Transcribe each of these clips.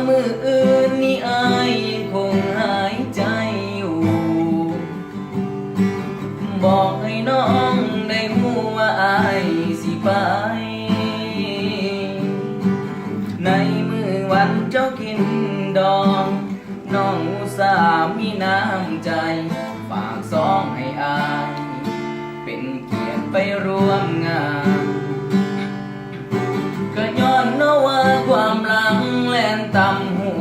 มืออื่นนี้อายยังคงหายใจอยู่บอกให้น้องได้รู้ว่าอายสิไปในมือวันเจ้ากินดองน้องอุตส่าห์มีน้ำใจฝากซองให้อายเป็นเกียรติไปร่วมงานก็ย้อนเนาะว่าความหลังแล่นต่ำหั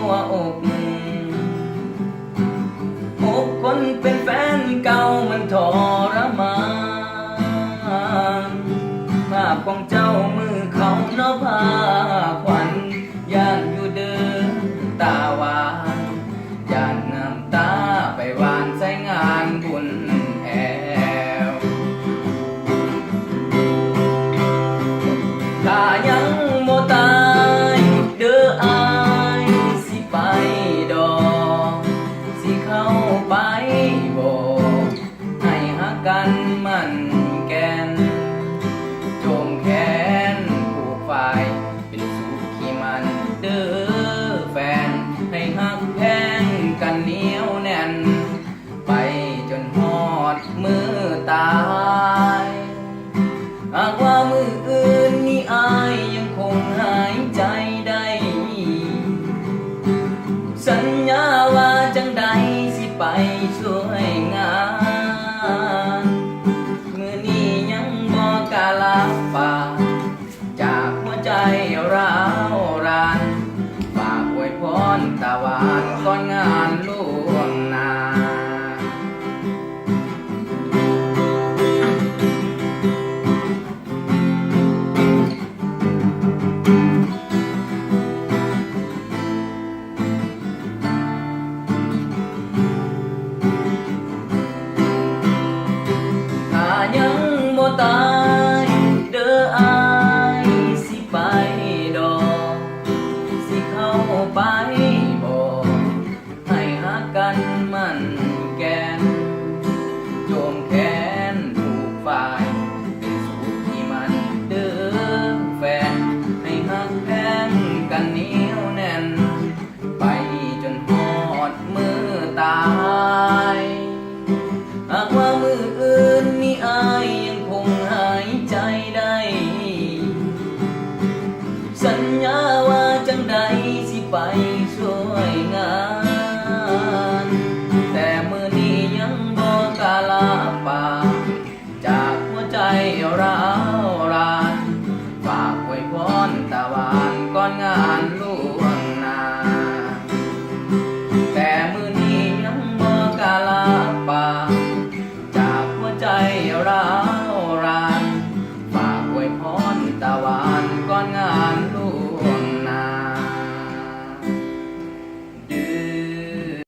วอกคนเป็นแฟนเก่ามันทรมานภาพของเจ้ามือเขาเนาะพาขวัญย่านอยู่เดินตาหวานย่านน้ำตาไปหวานใส่งานบุญแอวถ้ายังบ่ตายเด้ออายสิไปดอกสิเข้าไปบอกให้หักกันมันแก่นโจมแขนผูกฝ่ายเป็นสุขีมันเด้อแฟนให้หักแพงกันเหนียวแน่นไปจนฮอดมือตายหากว่ามืออื่นนี้อายยังคงหายใจได้สัญญาว่าจังใดสิไปช่วยงานมือนี้ยังบ่กล้ารับปากจากหัวใจร้าวรานฝากอวยพรตาหวานก่อนงานล่วงหน้ายังบ่ตายเด้ออายสิไปดอกสิเข้าไปบอกให้หักกันมันแก่นโจมแขนผูกฝ่ายเป็นสุขที่มันเด้อแฟนให้หักแพงกันเหนียวแน่นไปจนฮอดมื